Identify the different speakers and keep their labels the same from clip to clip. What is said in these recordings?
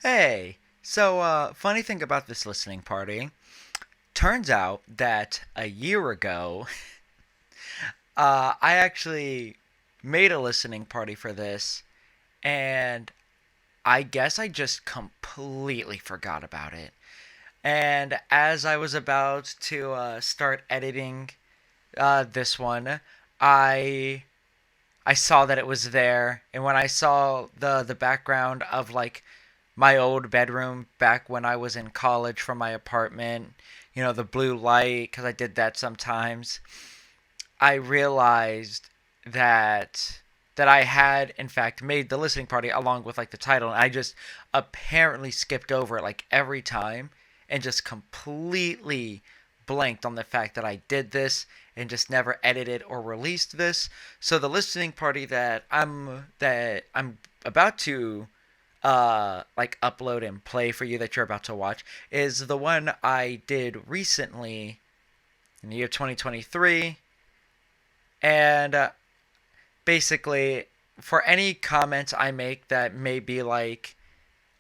Speaker 1: Hey, funny thing about this listening party. Turns out that a year ago, I actually made a listening party for this, and I guess I just completely forgot about it. And as I was about to start editing this one, I I saw that it was there, and when I saw the background of like my old bedroom back when I was in college from my apartment, the blue light cuz I did that sometimes, I realized that I had in fact made the listening party along with like the title, and I just apparently skipped over it like every time and just completely blanked on the fact that I did this and just never edited or released this. So the listening party that I'm about to like upload and play for you that you're about to watch is the one I did recently in the year 2023. And basically, for any comments I make that may be like,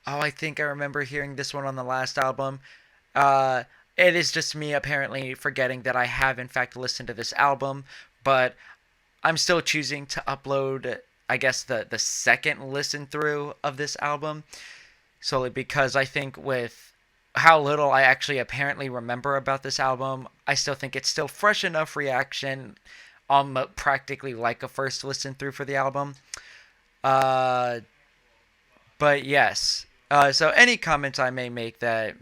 Speaker 1: oh, I think I remember hearing this one on the last album, uh, it is just me apparently forgetting that I have in fact listened to this album, but I'm still choosing to upload, I guess, the second listen through of this album, solely because I think with how little I actually apparently remember about this album, I still think it's still fresh enough reaction, practically like a first listen through for the album. Uh, but yes. So any comments I may make that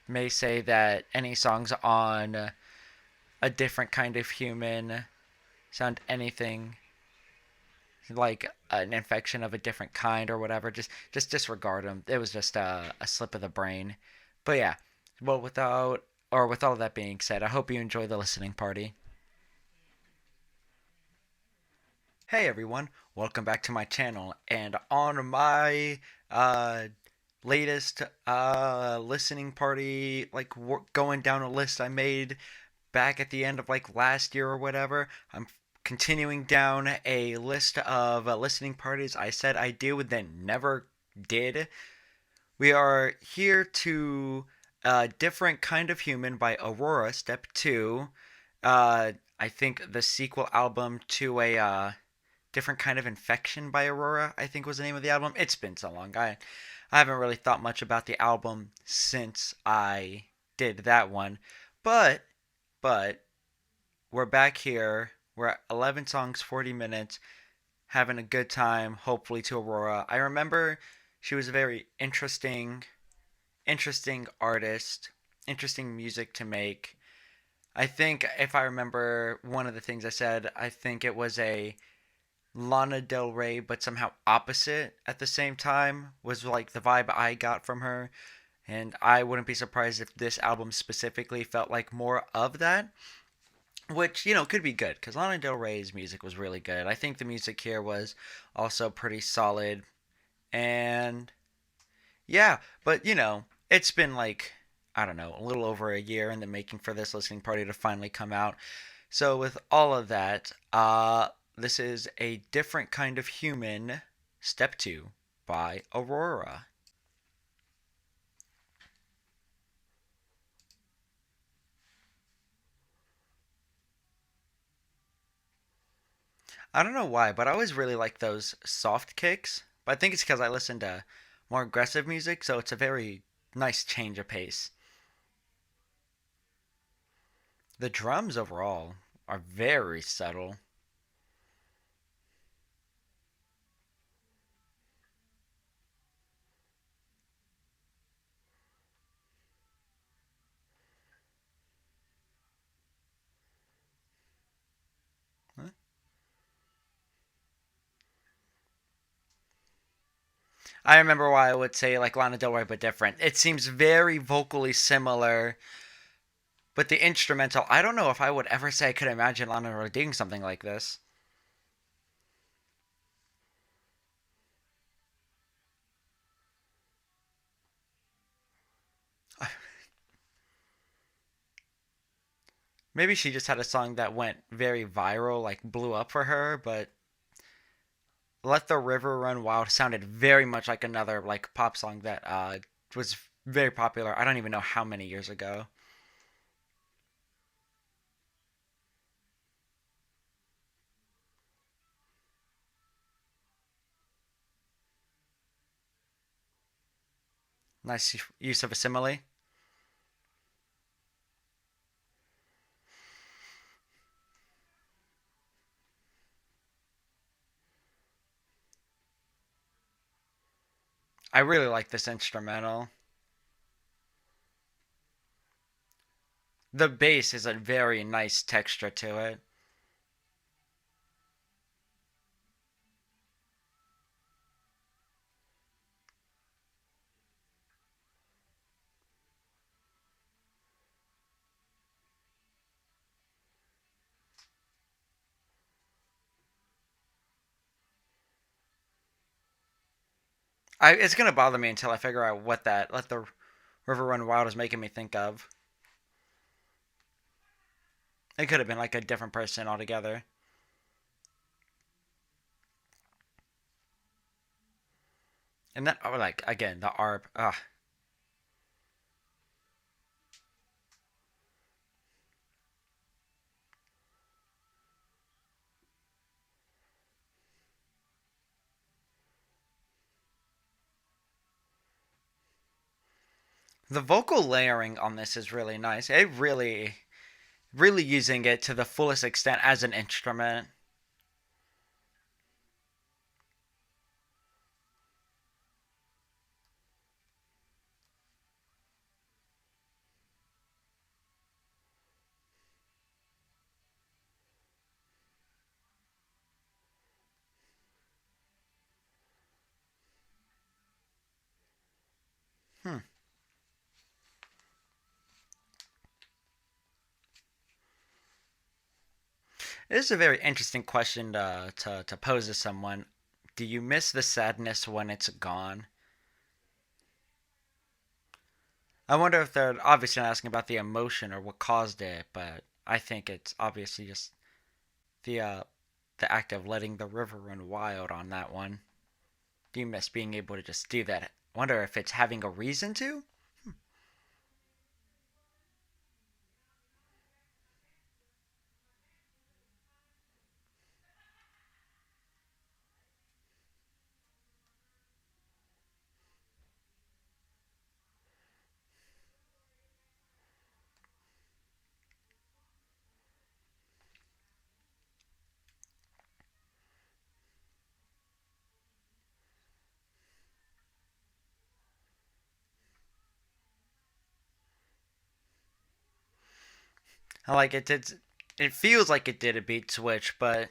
Speaker 1: may say that any songs on a different kind of human sound anything like an infection of a different kind or whatever, just disregard them. It was just a slip of the brain. But yeah, well, with all that being said, I hope you enjoy the listening party. Hey everyone, welcome back to my channel. And on my uh, latest listening party, like going down a list I made back at the end of like last year or whatever, I'm continuing down a list of listening parties I said I do and then never did. We are here to Different Kind of Human by Aurora, Step 2. I think the sequel album to a Different Kind of Infection by Aurora, I think was the name of the album. It's been so long. I haven't really thought much about the album since I did that one. But, but, we're back here. We're at 11 songs, 40 minutes, having a good time, hopefully, to Aurora. I remember she was a very interesting artist, interesting music to make. I think if I remember one of the things I said, I think it was a Lana Del Rey, but somehow opposite at the same time, was like the vibe I got from her. And I wouldn't be surprised if this album specifically felt like more of that, which, could be good because Lana Del Rey's music was really good. I think the music here was also pretty solid. And yeah, but it's been like, I don't know, a little over a year in the making for this listening party to finally come out. So with all of that, this is A Different Kind of Human, Step 2 by Aurora. I don't know why, but I always really like those soft kicks. But I think it's because I listen to more aggressive music, so it's a very nice change of pace. The drums overall are very subtle. Huh? I remember why I would say like Lana Del Rey, but different. It seems very vocally similar, but the instrumental, I don't know if I would ever say I could imagine Lana Del Rey doing something like this. Maybe she just had a song that went very viral, like blew up for her, but Let the River Run Wild sounded very much like another like pop song that was very popular. I don't even know how many years ago. Nice use of a simile. I really like this instrumental. The bass is a very nice texture to it. It's gonna bother me until I figure out what that Let the River Run Wild is making me think of. It could have been like a different person altogether. And then, oh, like again, the ARP. The vocal layering on this is really nice. It really using it to the fullest extent as an instrument. Hmm. It is a very interesting question to pose to someone. Do you miss the sadness when it's gone? I wonder if they're obviously not asking about the emotion or what caused it, but I think it's obviously just the uh, the act of letting the river run wild on that one. Do you miss being able to just do that? I wonder if it's having a reason to? I like it. It feels like it did a beat switch, but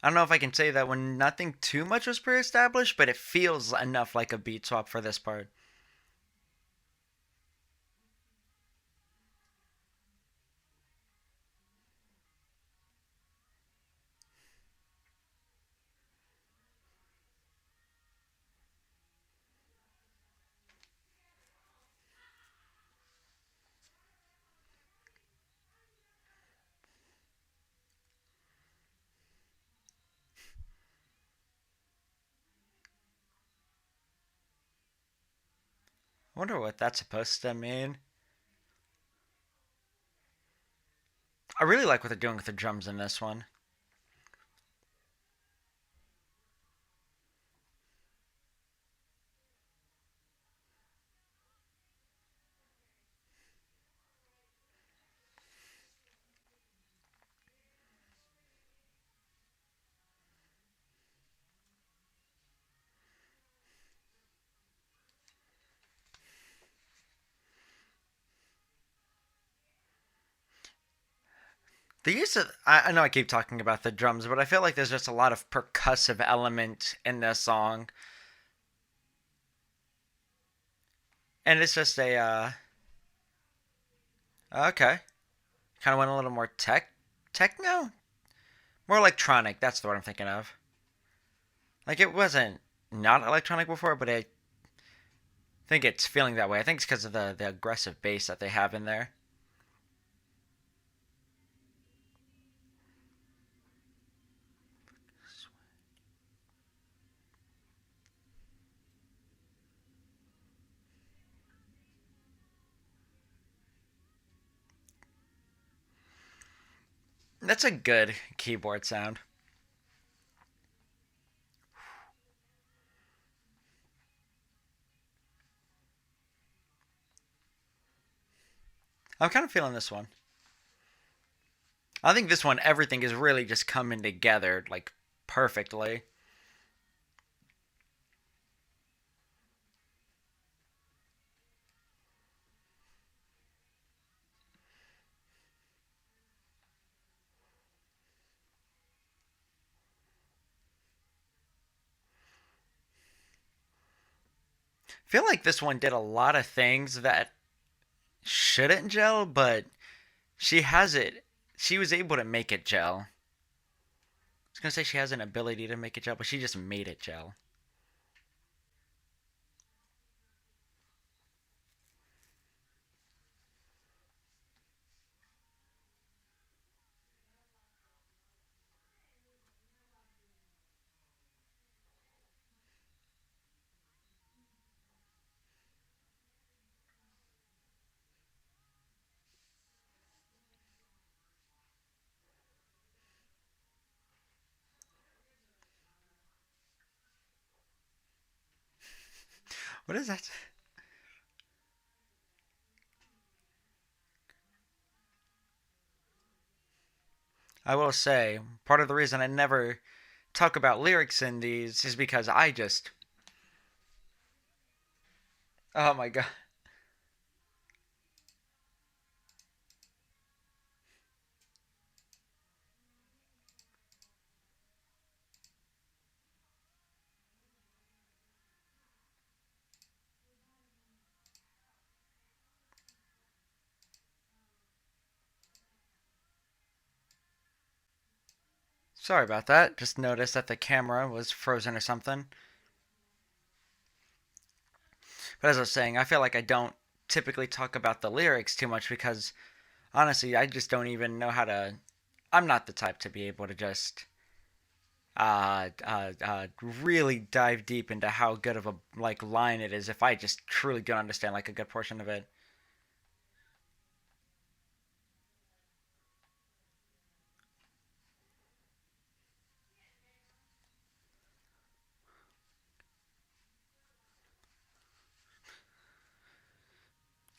Speaker 1: I don't know if I can say that when nothing too much was pre-established, but it feels enough like a beat swap for this part. I wonder what that's supposed to mean. I really like what they're doing with the drums in this one. The use of I know I keep talking about the drums, but I feel like there's just a lot of percussive element in this song, and it's just a okay, kind of went a little more techno, more electronic. That's the word I'm thinking of. Like it wasn't not electronic before, but I think it's feeling that way. I think it's because of the aggressive bass that they have in there. That's a good keyboard sound. I'm kind of feeling this one. I think this one, everything is really just coming together like perfectly. I feel like this one did a lot of things that shouldn't gel, but she has it. She was able to make it gel. I was gonna say she has an ability to make it gel, but she just made it gel. What is that? I will say, part of the reason I never talk about lyrics in these is because I just. Oh my god. Sorry about that. Just noticed that the camera was frozen or something. But as I was saying, I feel like I don't typically talk about the lyrics too much because honestly, I just don't even know how to. I'm not the type to be able to just really dive deep into how good of a like line it is if I just truly don't understand like a good portion of it.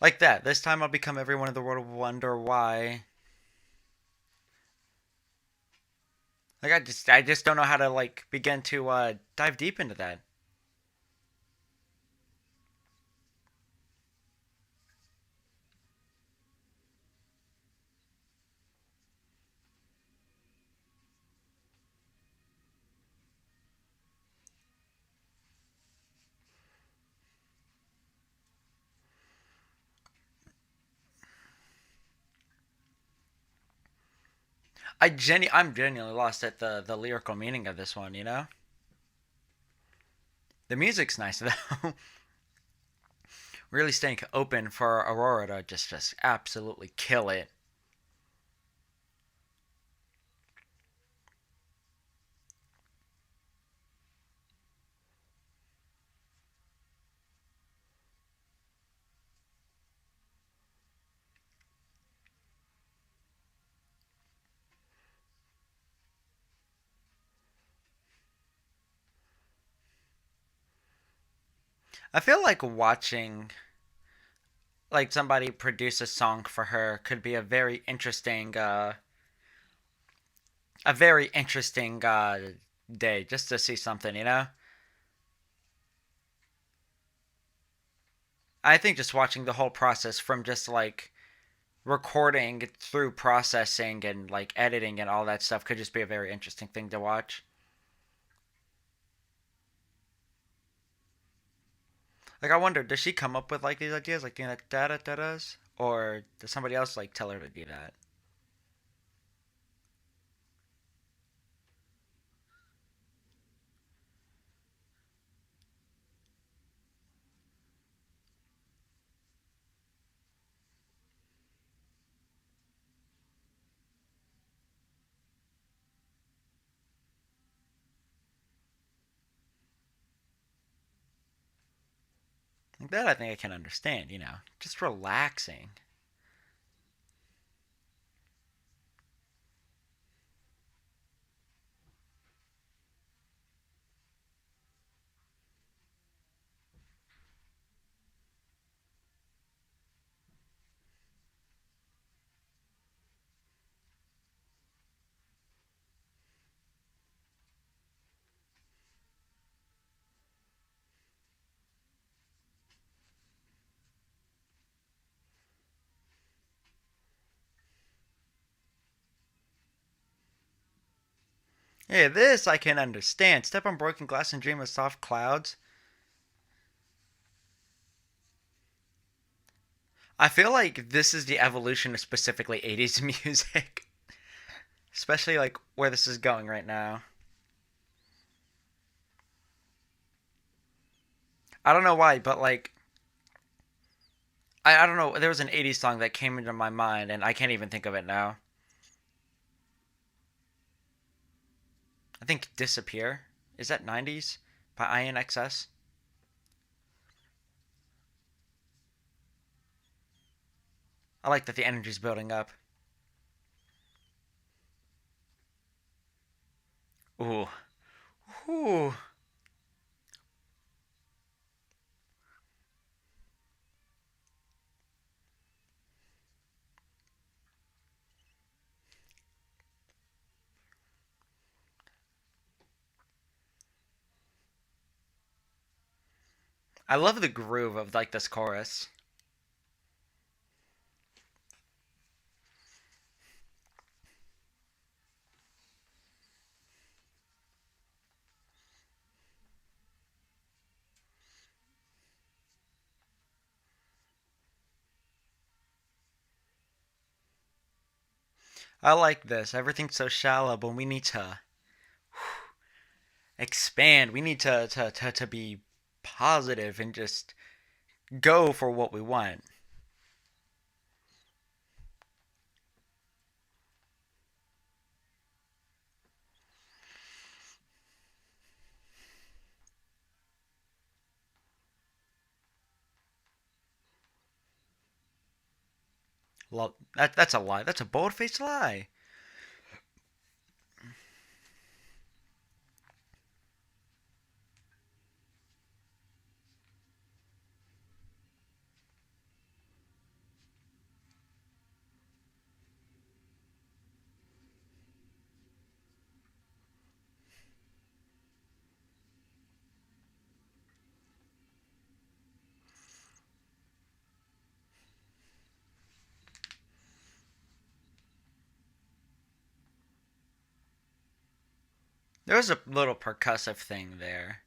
Speaker 1: Like that. This time I'll become everyone in the world will wonder why. Like I just don't know how to like begin to dive deep into that. I'm genuinely lost at the lyrical meaning of this one. You know, the music's nice though. Really staying open for Aurora to just absolutely kill it. I feel like watching like somebody produce a song for her could be a very interesting day just to see something, you know. I think just watching the whole process from just like recording through processing and like editing and all that stuff could just be a very interesting thing to watch. Like I wonder, does she come up with like these ideas, like doing like da da da da's, or does somebody else like tell her to do that? Like that, I think I can understand. You know, just relaxing. Yeah, this I can understand. Step on broken glass and dream of soft clouds. I feel like this is the evolution of specifically 80s music. Especially like where this is going right now. I don't know why, but like I don't know, there was an 80s song that came into my mind and I can't even think of it now. I think Disappear. Is that 90s by INXS? I like that the energy's building up. Ooh. Ooh. I love the groove of like this chorus. I like this. Everything's so shallow, but we need to expand. We need to be positive and just go for what we want. That's a lie. That's a bold faced lie. There was a little percussive thing there.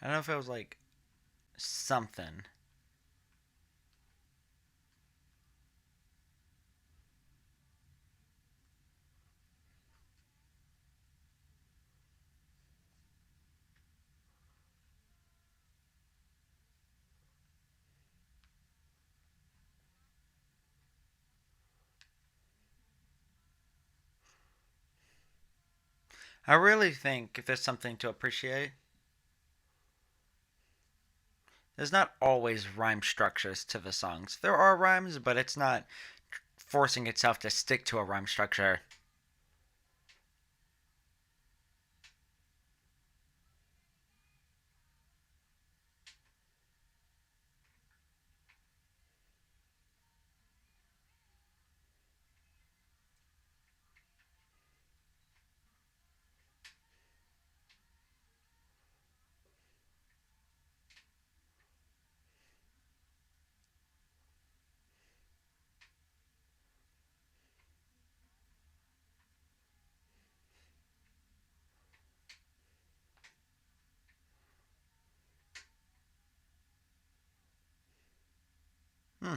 Speaker 1: I don't know if it was like something. I really think if there's something to appreciate, there's not always rhyme structures to the songs. There are rhymes, but it's not forcing itself to stick to a rhyme structure. Hmm.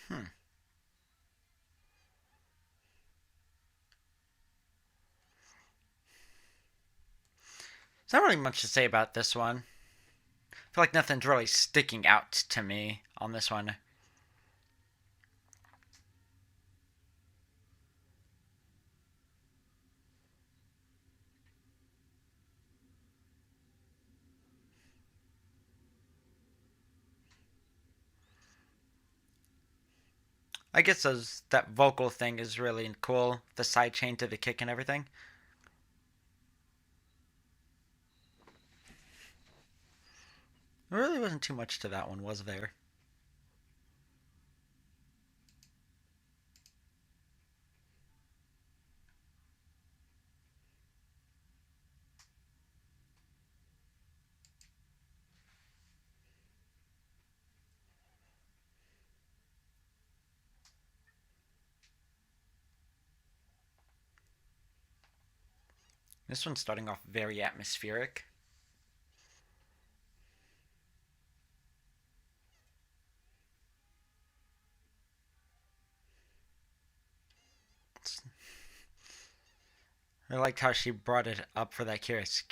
Speaker 1: Hmm. There's not really much to say about this one. I feel like nothing's really sticking out to me on this one. I guess that vocal thing is really cool. The side chain to the kick and everything. There really wasn't too much to that one, was there? This one's starting off very atmospheric. I liked how she brought it up for that curious.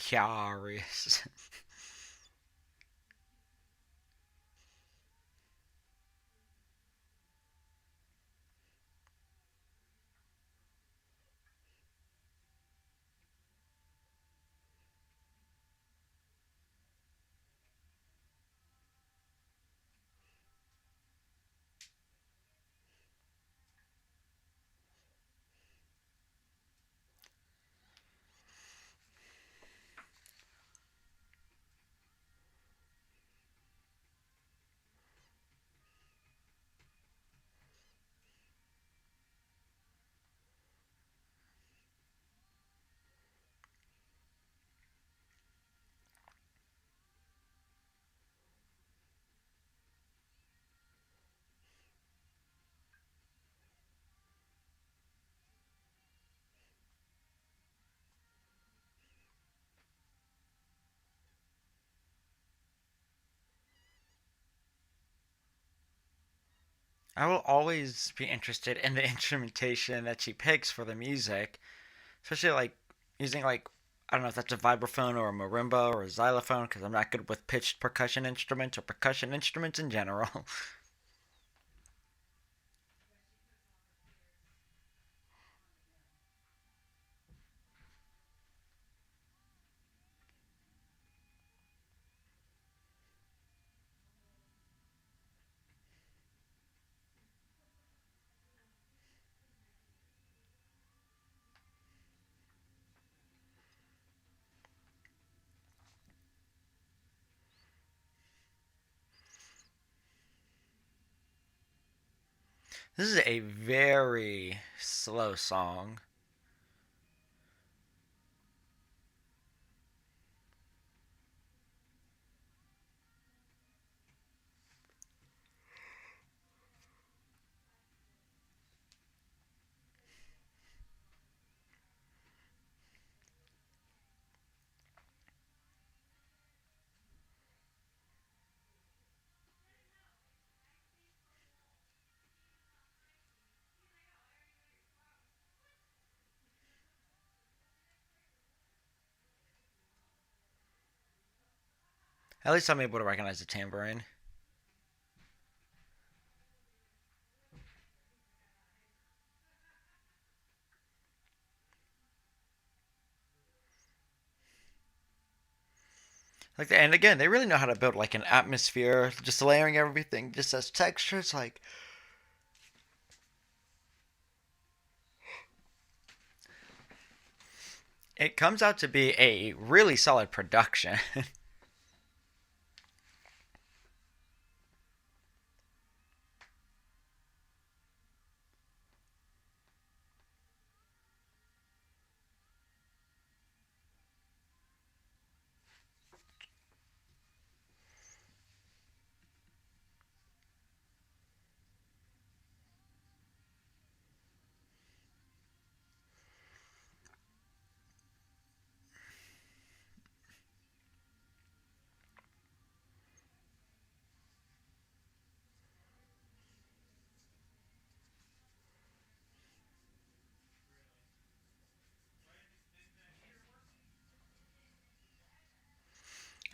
Speaker 1: I will always be interested in the instrumentation that she picks for the music, especially like using like I don't know if that's a vibraphone or a marimba or a xylophone because I'm not good with pitched percussion instruments or percussion instruments in general. This is a very slow song. At least I'm able to recognize the tambourine. And again, they really know how to build like an atmosphere, just layering everything just as textures. Like it comes out to be a really solid production.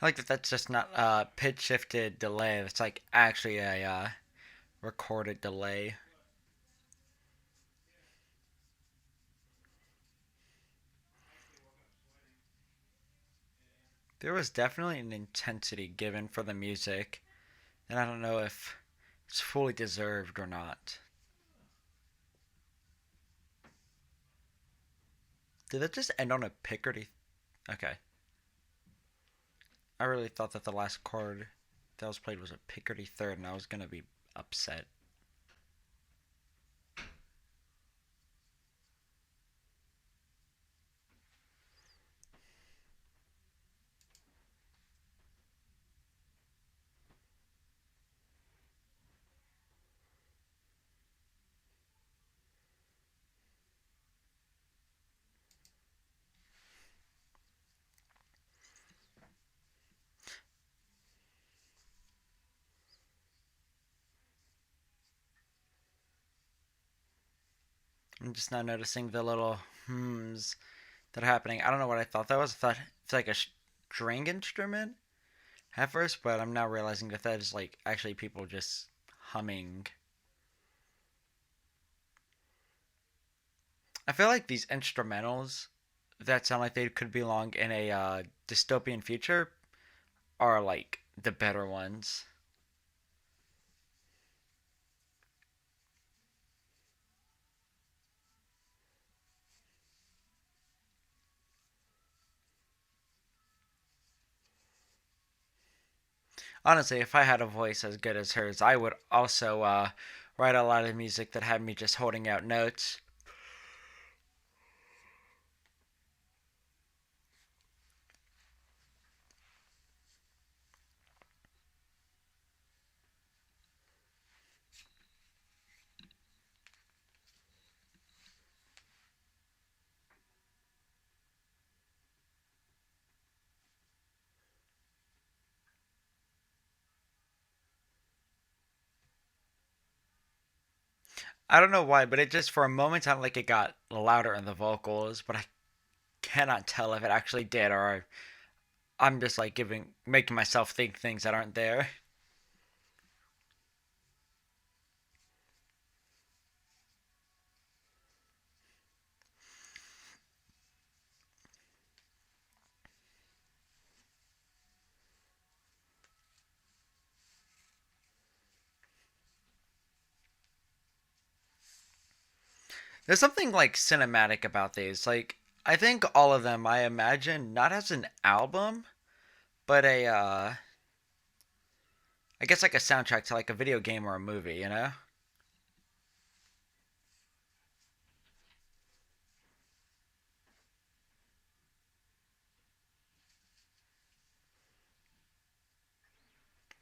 Speaker 1: I like that that's just not pitch shifted delay. It's like actually a recorded delay. There was definitely an intensity given for the music, and I don't know if it's fully deserved or not. Did that just end on a Picardy? Okay. I really thought that the last chord that was played was a Picardy third, and I was gonna be upset. I'm just now noticing the little hums that are happening. I don't know what I thought that was. I thought it's like a string instrument at first, but I'm now realizing that that is like actually people just humming. I feel like these instrumentals that sound like they could belong in a dystopian future are like the better ones. Honestly, if I had a voice as good as hers, I would also write a lot of music that had me just holding out notes. I don't know why, but it just for a moment sounded like it got louder in the vocals, but I cannot tell if it actually did or I'm just like making myself think things that aren't there. There's something like cinematic about these. Like I think all of them I imagine not as an album, but a I guess like a soundtrack to like a video game or a movie, you know?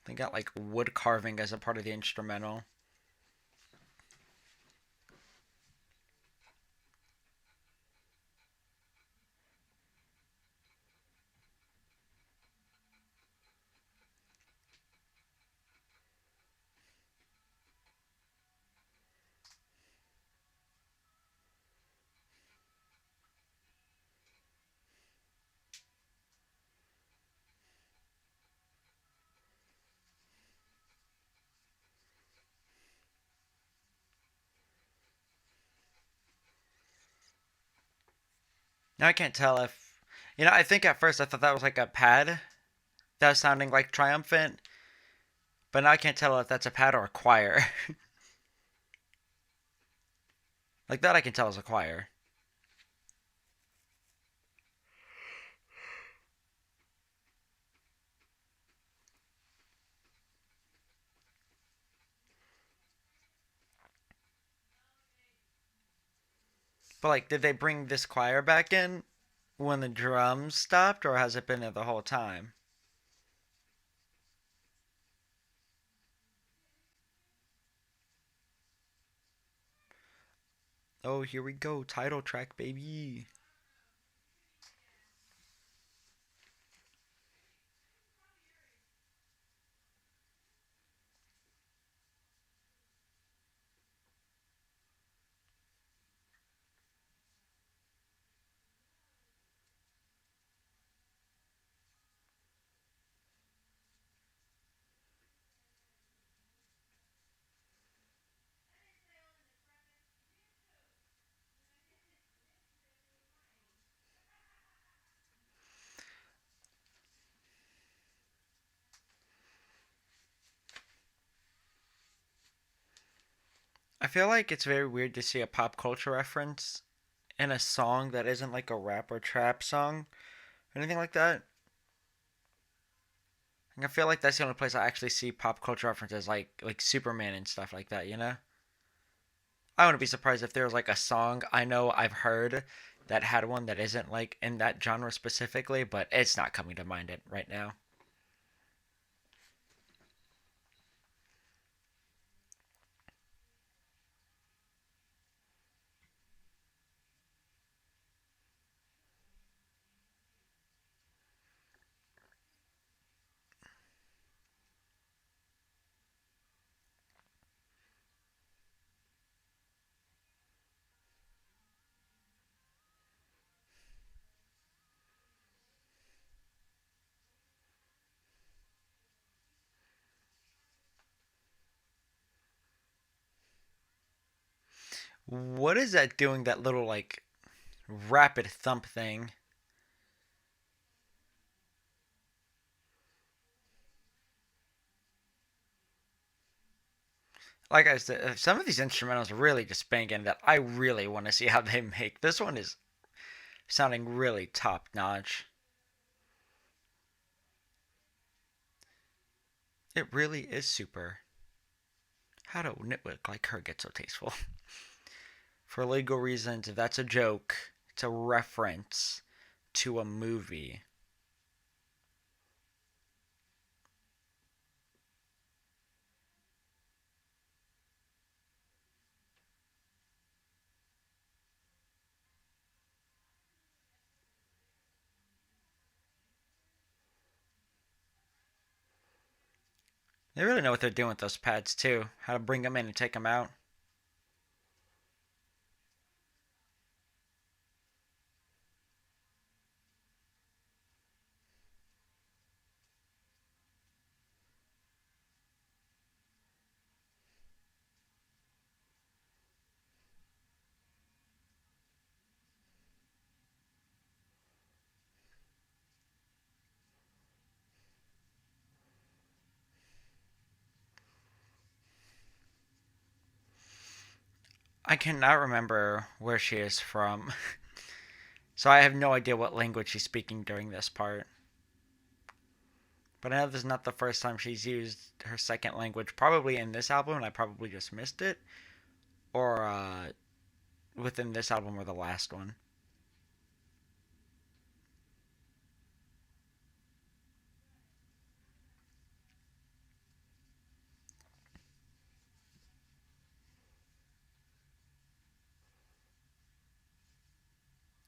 Speaker 1: They got like wood carving as a part of the instrumental. Now I can't tell if I think at first I thought that was like a pad that was sounding like triumphant, but now I can't tell if that's a pad or a choir. Like that I can tell is a choir. But like did they bring this choir back in when the drums stopped or has it been there the whole time? Oh, here we go. Title track, baby. I feel like it's very weird to see a pop culture reference in a song that isn't like a rap or trap song or anything like that. Like, I feel like that's the only place I actually see pop culture references, like Superman and stuff like that. You know, I wouldn't be surprised if there was like a song I know I've heard that had one that isn't like in that genre specifically, but it's not coming to mind it right now. What is that doing? That little like rapid thump thing? Like I said, some of these instrumentals are really just banging that I really want to see how they make. This one is sounding really top notch. It really is super. How do nitwit like her get so tasteful? For legal reasons, if that's a joke, it's a reference to a movie. They really know what they're doing with those pads too. How to bring them in and take them out. I cannot remember where she is from, so I have no idea what language she's speaking during this part. But I know this is not the first time she's used her second language, probably in this album, and I probably just missed it, or within this album or the last one.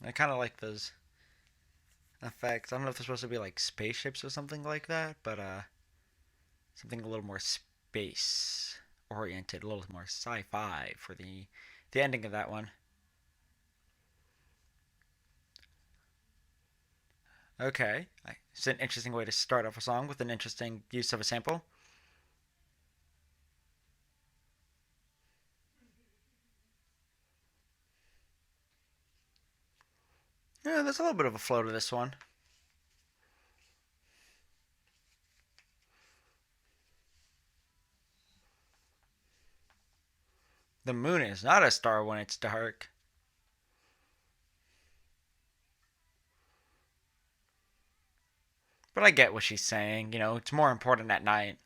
Speaker 1: I kind of like those effects. I don't know if they're supposed to be like spaceships or something like that, but something a little more space oriented, a little more sci-fi for the ending of that one. Okay, it's an interesting way to start off a song with an interesting use of a sample. Yeah, there's a little bit of a flow to this one. The moon is not a star when it's dark. But I get what she's saying. You know, it's more important at night.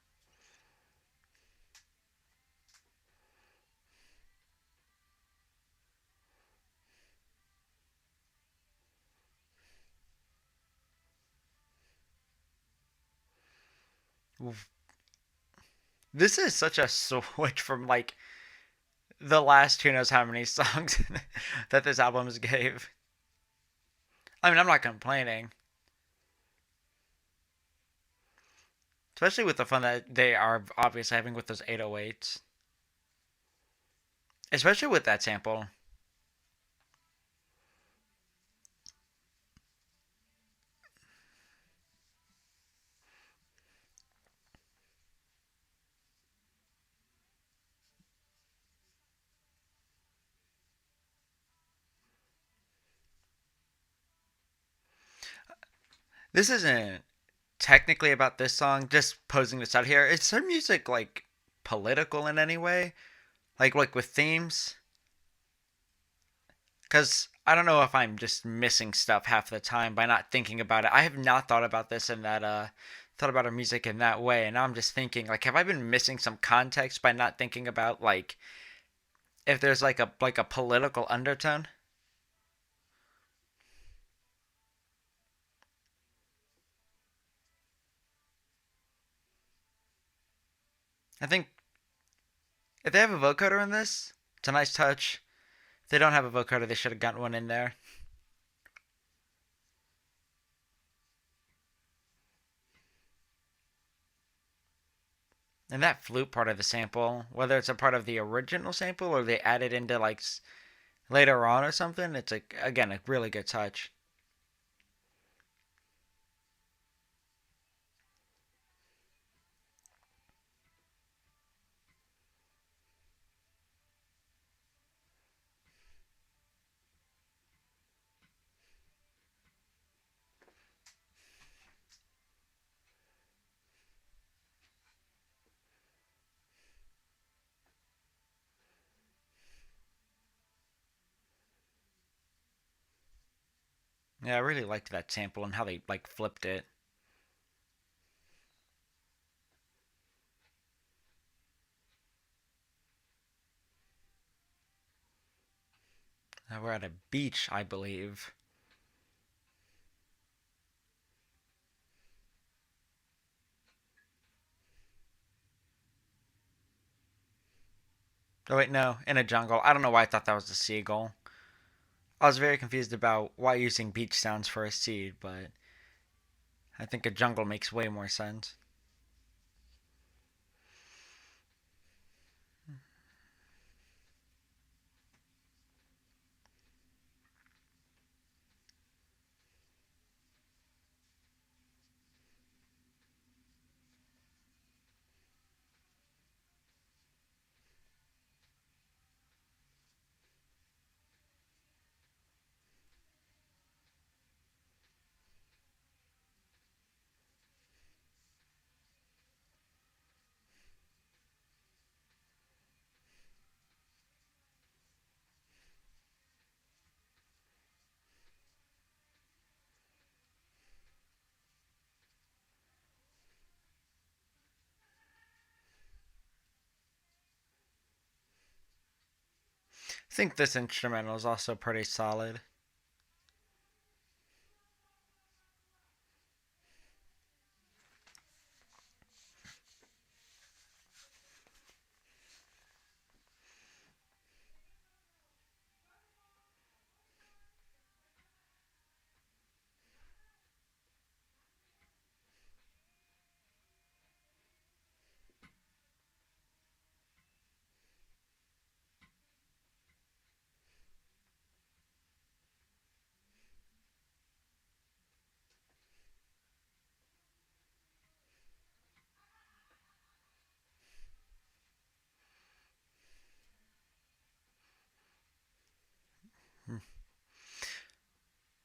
Speaker 1: This is such a switch from like the last who knows how many songs that this album has gave. I mean, I'm not complaining, especially with the fun that they are obviously having with those 808s, especially with that sample. This isn't technically about this song. Just posing this out here, is her music like political in any way? Like with themes? Because I don't know if I'm just missing stuff half the time by not thinking about it. I have not thought about this in that thought about her music in that way, and now I'm just thinking like, have I been missing some context by not thinking about like if there's like a political undertone? I think if they have a vocoder in this, it's a nice touch. If they don't have a vocoder, they should have gotten one in there. And that flute part of the sample, whether it's a part of the original sample or they add it into like later on or something, it's like again a really good touch. Yeah, I really liked that sample and how they like flipped it. We're at a beach, I believe. Oh wait, no, in a jungle. I don't know why I thought that was a seagull. I was very confused about why using beach sounds for a seed, but I think a jungle makes way more sense. I think this instrumental is also pretty solid.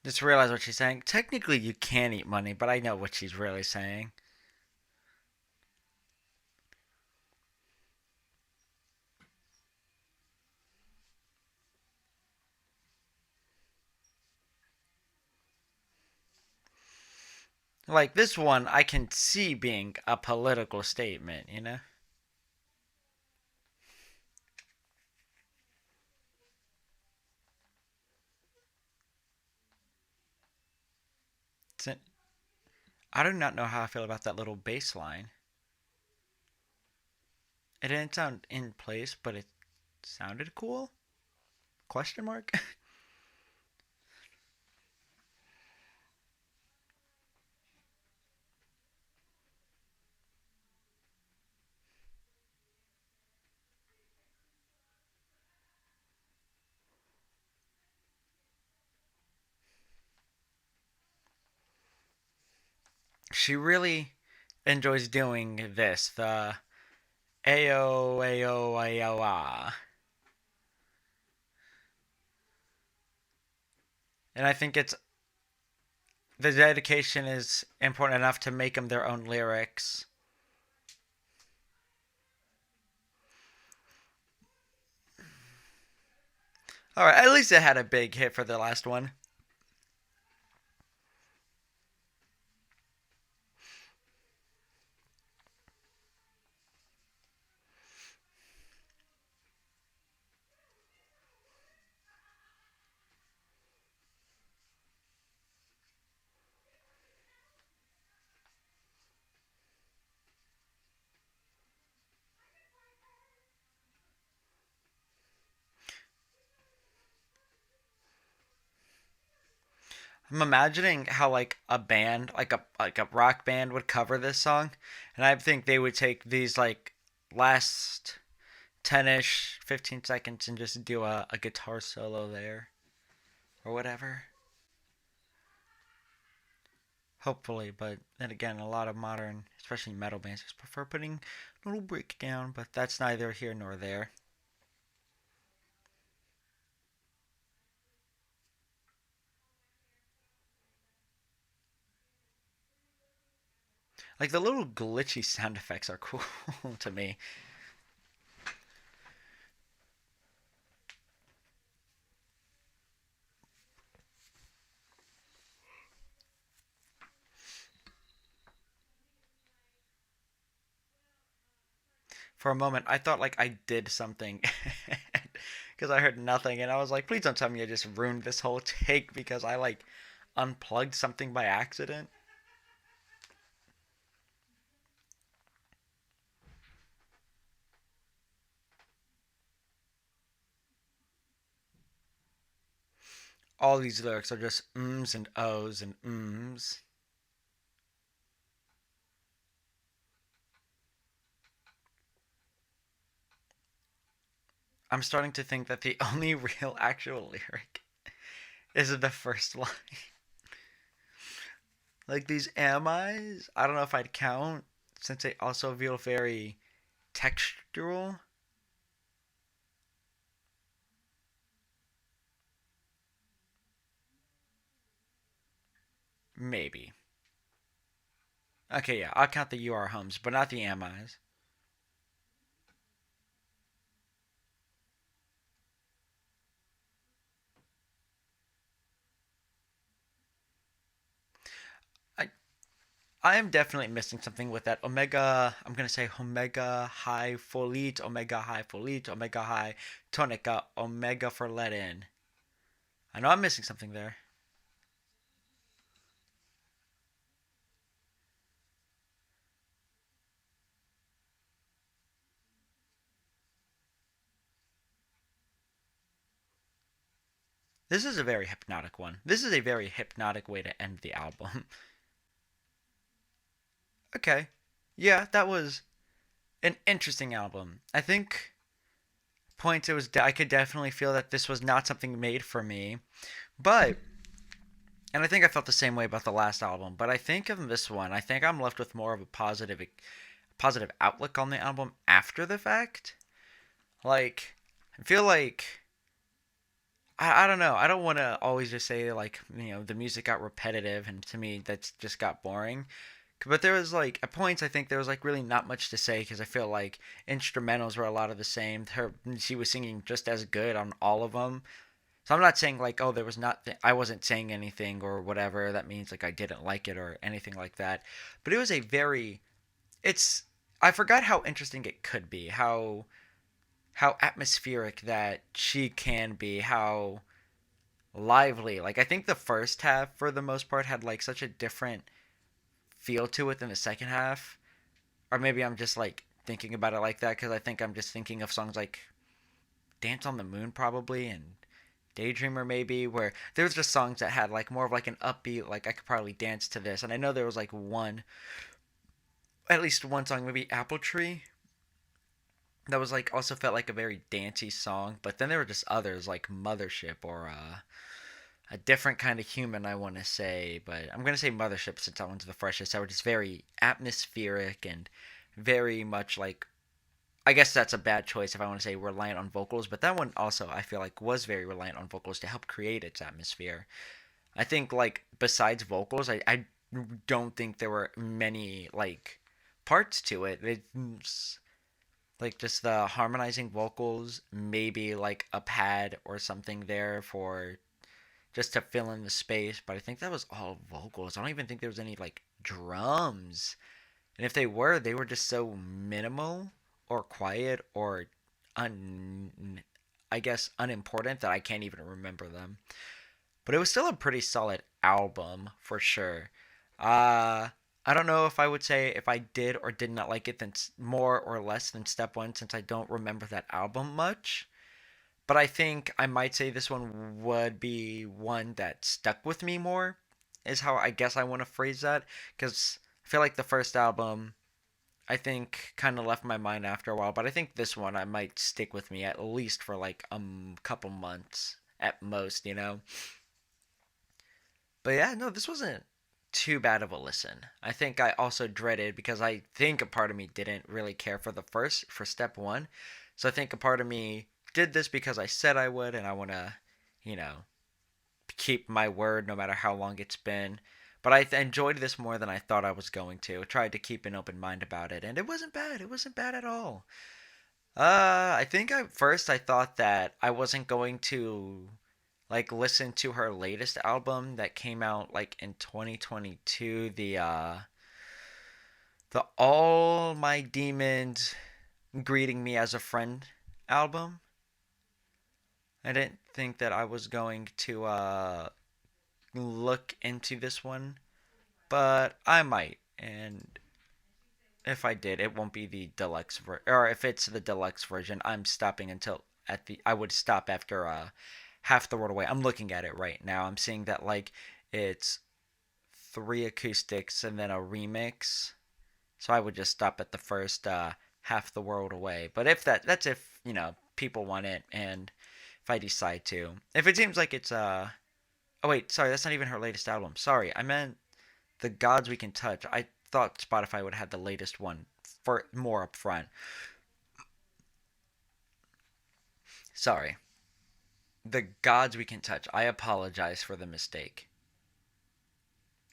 Speaker 1: Just realize what she's saying. Technically, you can eat money, but I know what she's really saying. Like this one, I can see being a political statement, you know? I do not know how I feel about that little bass line. It didn't sound in place, but it sounded cool? Question mark? She really enjoys doing this, the Ayo Ayo Ayo Ah. And I think it's the dedication is important enough to make them their own lyrics. All right, at least it had a big hit for the last one. I'm imagining how like a band, like a rock band would cover this song, and I think they would take these like last 10-ish, 15 seconds and just do a guitar solo there or whatever. Hopefully, but then again, a lot of modern, especially metal bands, just prefer putting a little breakdown, but that's neither here nor there. Like the little glitchy sound effects are cool to me. For a moment, I thought like I did something because I heard nothing, and I was like, please don't tell me I just ruined this whole take because I like unplugged something by accident. All these lyrics are just ums and ohs and ums. I'm starting to think that the only real actual lyric is the first line. Like these am I's, I don't know if I'd count since they also feel very textural. Maybe. Okay, yeah, I'll count the you are hums, but not the am I's. I I am definitely missing something with that omega. I'm gonna say omega high folate, omega high folate, omega high tonica, omega for let in. I know I'm missing something there. This is a very hypnotic one. This is a very hypnotic way to end the album. Okay. Yeah, that was an interesting album. I think points it was I could definitely feel that this was not something made for me. But and I think I felt the same way about the last album, but I think of this one, I think I'm left with more of a positive outlook on the album after the fact. Like I feel like I don't know. I don't want to always just say like the music got repetitive and to me that's just got boring. But there was like at points I think there was like really not much to say because I feel like instrumentals were a lot of the same. She was singing just as good on all of them. So I'm not saying like oh there was not I wasn't saying anything or whatever that means like I didn't like it or anything like that. But it was a very it's I forgot how interesting it could be. How atmospheric that she can be, how lively. Like I think the first half for the most part had like such a different feel to it than the second half. Or maybe I'm just like thinking about it like that because I think I'm just thinking of songs like Dance on the Moon probably and Daydreamer maybe where there was just songs that had like more of like an upbeat like I could probably dance to this. And I know there was like one at least one song maybe Apple Tree that was like also felt like a very dancey song, but then there were just others like Mothership or a different kind of human I want to say, but I'm gonna say Mothership since that one's the freshest. That was just very atmospheric and very much like I guess that's a bad choice if I want to say reliant on vocals, but that one also I feel like was very reliant on vocals to help create its atmosphere. I think like besides vocals, I don't think there were many like parts to it. It's Like just the harmonizing vocals, maybe like a pad or something there for just to fill in the space. But I think that was all vocals. I don't even think there was any like drums. And if they were just so minimal or quiet or un I guess unimportant that I can't even remember them. But it was still a pretty solid album for sure. Uh I don't know if I would say if I did or did not like it then more or less than Step 1 since I don't remember that album much. But I think I might say this one would be one that stuck with me more, is how I guess I want to phrase that. Because I feel like the first album, I think, kind of left my mind after a while. But I think this one I might stick with me at least for like a couple months at most, you know? But yeah, no, this wasn't too bad of a listen. I think I also dreaded because I think a part of me didn't really care for for Step 1. So I think a part of me did this because I said I would and I want to, you know, keep my word no matter how long it's been. But I enjoyed this more than I thought I was going to. Tried to keep an open mind about it, and it wasn't bad. It wasn't bad at all. I think at first I thought that I wasn't going to like listen to her latest album that came out like in 2022, the All My Demons Greeting Me as a Friend album. I didn't think that I was going to look into this one, but I might. And if I did, it won't be the deluxe or if it's the deluxe version, I'm stopping until at the I would stop after half the world away. I'm looking at it right now. I'm seeing that like it's three acoustics and then a remix. So I would just stop at the first half the world away. But if that's if, you know, people want it and if I decide to. If it seems like it's oh wait, sorry, that's not even her latest album. Sorry, I meant The Gods We Can Touch. I thought Spotify would have the latest one for more up front. Sorry. The Gods We Can Touch. I apologize for the mistake.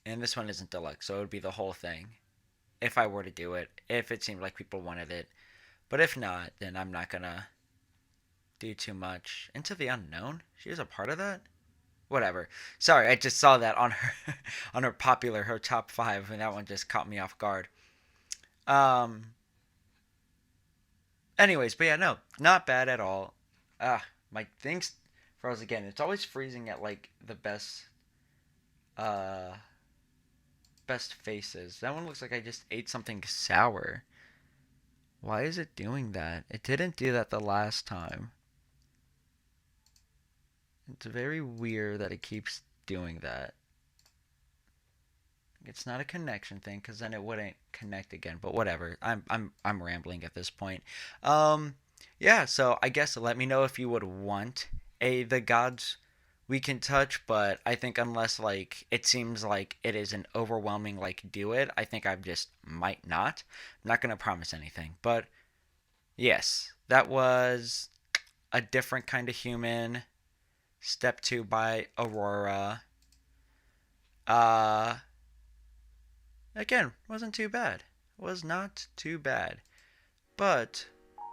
Speaker 1: And this one isn't deluxe, so it would be the whole thing if I were to do it, if it seemed like people wanted it. But if not, then I'm not gonna do too much. Into the Unknown? She was a part of that? Whatever. Sorry, I just saw that on her on her top 5, and that one just caught me off guard. Um anyways, but yeah, no, not bad at all. My things froze again. It's always freezing at like the uh best faces. That one looks like I just ate something sour. Why is it doing that? It didn't do that the last time. It's very weird that it keeps doing that. It's not a connection thing because then it wouldn't connect again. But whatever. I'm rambling at this point. Um, yeah. So I guess let me know if you would want a The Gods We Can Touch. But I think unless like it seems like it is an overwhelming like do it, I think I just might not. I'm not gonna promise anything. But yes, that was a different kind of human. Step 2 by Aurora. Uh, again, wasn't too bad. Was not too bad. But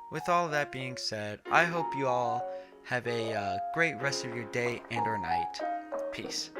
Speaker 1: with all that being said, I hope you all have a great rest of your day and or night. Peace.